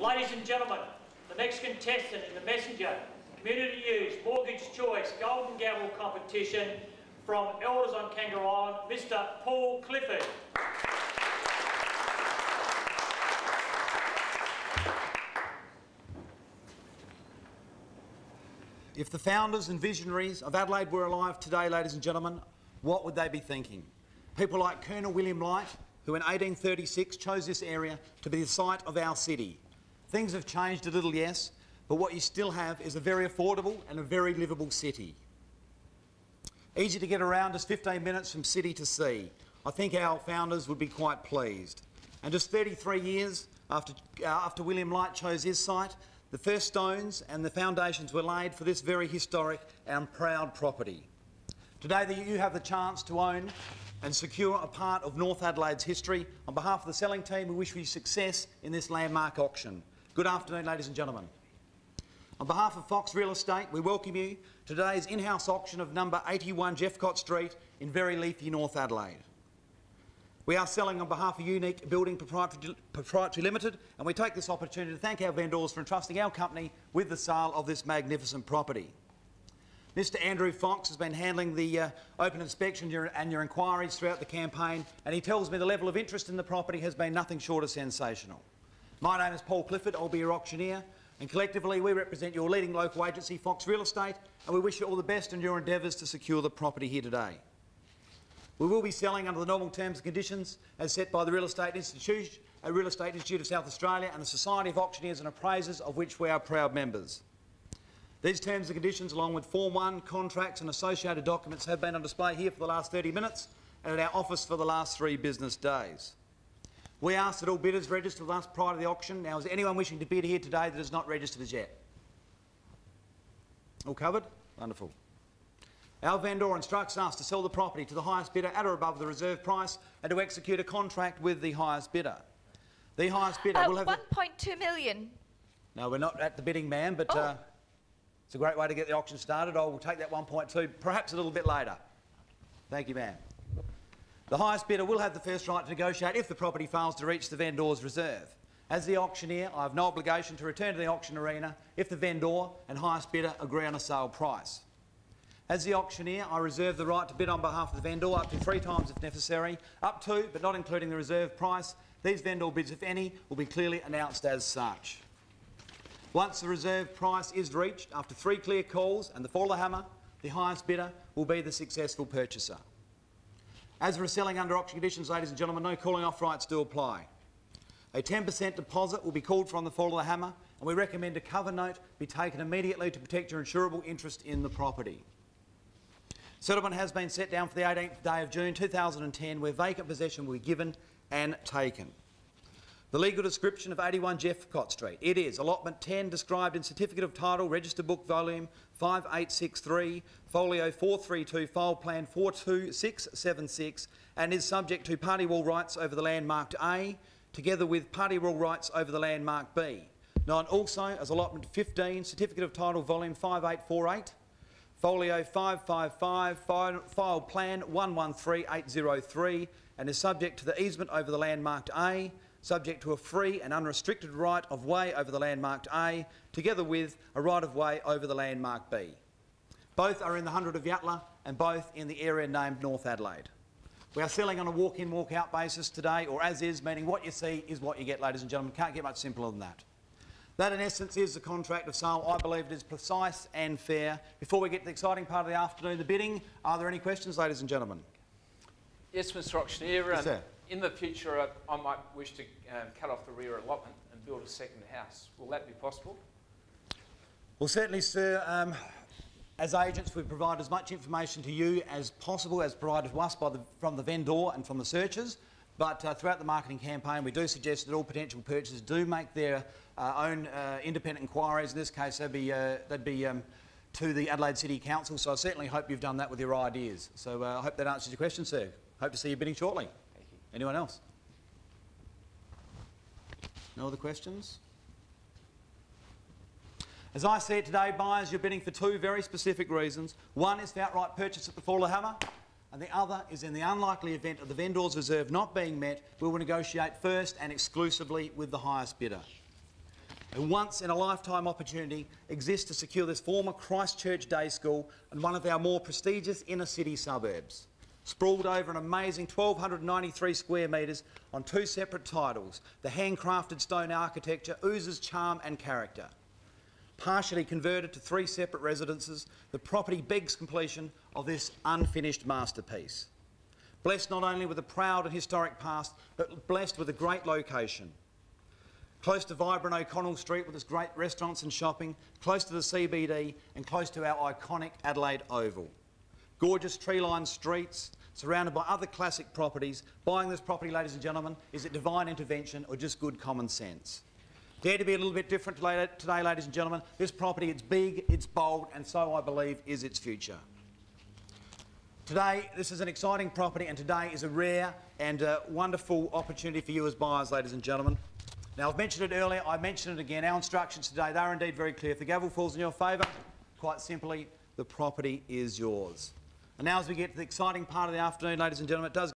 Ladies and gentlemen, the next contestant in the Messenger Community Use Mortgage Choice Golden Gavel competition from Elders on Kangaroo Island, Mr. Paul Clifford. If the founders and visionaries of Adelaide were alive today, ladies and gentlemen, what would they be thinking? People like Colonel William Light, who in 1836 chose this area to be the site of our city. Things have changed a little, yes, but what you still have is a very affordable and a very livable city. Easy to get around, just 15 minutes from city to sea. I think our founders would be quite pleased. And just 33 years after William Light chose his site, the first stones and the foundations were laid for this very historic and proud property. Today you have the chance to own and secure a part of North Adelaide's history. On behalf of the selling team, we wish you success in this landmark auction. Good afternoon, ladies and gentlemen. On behalf of Fox Real Estate, we welcome you to today's in-house auction of number 81 Jeffcott Street in very leafy North Adelaide. We are selling on behalf of Unique Building Proprietary Limited, and we take this opportunity to thank our vendors for entrusting our company with the sale of this magnificent property. Mr. Andrew Fox has been handling the open inspection and your inquiries throughout the campaign, and he tells me the level of interest in the property has been nothing short of sensational. My name is Paul Clifford, I'll be your auctioneer, and collectively we represent your leading local agency, Fox Real Estate, and we wish you all the best in your endeavours to secure the property here today. We will be selling under the normal terms and conditions as set by the Real Estate Institute of South Australia and the Society of Auctioneers and Appraisers, of which we are proud members. These terms and conditions, along with Form 1, contracts and associated documents, have been on display here for the last 30 minutes and at our office for the last 3 business days. We ask that all bidders register with us prior to the auction. Now, is there anyone wishing to bid here today that is not registered as yet? All covered? Wonderful. Our vendor instructs us to sell the property to the highest bidder at or above the reserve price and to execute a contract with the highest bidder. The highest bidder will have... 1.2 million. No, we're not at the bidding, ma'am, but it's a great way to get the auction started. I will take that 1.2 perhaps a little bit later. Thank you, ma'am. The highest bidder will have the first right to negotiate if the property fails to reach the vendor's reserve. As the auctioneer, I have no obligation to return to the auction arena if the vendor and highest bidder agree on a sale price. As the auctioneer, I reserve the right to bid on behalf of the vendor up to 3 times if necessary, up to but not including the reserve price. These vendor bids, if any, will be clearly announced as such. Once the reserve price is reached, after 3 clear calls and the fall of the hammer, the highest bidder will be the successful purchaser. As we're selling under auction conditions, ladies and gentlemen, no calling off rights do apply. A 10% deposit will be called for on the fall of the hammer, and we recommend a cover note be taken immediately to protect your insurable interest in the property. Settlement has been set down for the 18th day of June 2010, where vacant possession will be given and taken. The legal description of 81 Jeffcott Street. It is allotment 10 described in Certificate of Title, Register Book Volume 5863, Folio 432, File Plan 42676, and is subject to party wall rights over the land marked A, together with party wall rights over the land marked B. Known also as allotment 15, Certificate of Title, Volume 5848, Folio 555, File Plan 113803, and is subject to the easement over the land marked A, subject to a free and unrestricted right of way over the land marked A, together with a right of way over the land marked B. Both are in the 100 of Yatala and both in the area named North Adelaide. We are selling on a walk-in, walk-out basis today, or as is, meaning what you see is what you get, ladies and gentlemen. Can't get much simpler than that. That, in essence, is the contract of sale. I believe it is precise and fair. Before we get to the exciting part of the afternoon, the bidding, are there any questions, ladies and gentlemen? Yes, Mr. Auctioneer. Yes, sir. In the future, I might wish to cut off the rear allotment and build a second house. Will that be possible? Well, certainly, sir. As agents, we provide as much information to you as possible, as provided to us from the vendor and from the searchers. But throughout the marketing campaign, we do suggest that all potential purchasers do make their own independent inquiries. In this case, they'd be to the Adelaide City Council. So I certainly hope you've done that with your ideas. So I hope that answers your question, sir. Hope to see you bidding shortly. Thank you. Anyone else? No other questions? As I see it today, buyers, you're bidding for 2 very specific reasons. One is for outright purchase at the fall of the hammer, and the other is in the unlikely event of the vendor's reserve not being met, we will negotiate first and exclusively with the highest bidder. A once-in-a-lifetime opportunity exists to secure this former Christchurch day school in one of our more prestigious inner-city suburbs. Sprawled over an amazing 1,293 square metres on 2 separate titles, the handcrafted stone architecture oozes charm and character. Partially converted to 3 separate residences, the property begs completion of this unfinished masterpiece. Blessed not only with a proud and historic past, but blessed with a great location. Close to vibrant O'Connell Street with its great restaurants and shopping, close to the CBD and close to our iconic Adelaide Oval. Gorgeous tree-lined streets, surrounded by other classic properties. Buying this property, ladies and gentlemen, is it divine intervention or just good common sense? Dare to be a little bit different today, ladies and gentlemen. This property, it's big, it's bold, and so I believe is its future. Today, this is an exciting property, and today is a rare and wonderful opportunity for you as buyers, ladies and gentlemen. Now, I've mentioned it earlier, I mention it again. Our instructions today, they're indeed very clear. If the gavel falls in your favour, quite simply, the property is yours. And now as we get to the exciting part of the afternoon, ladies and gentlemen, it does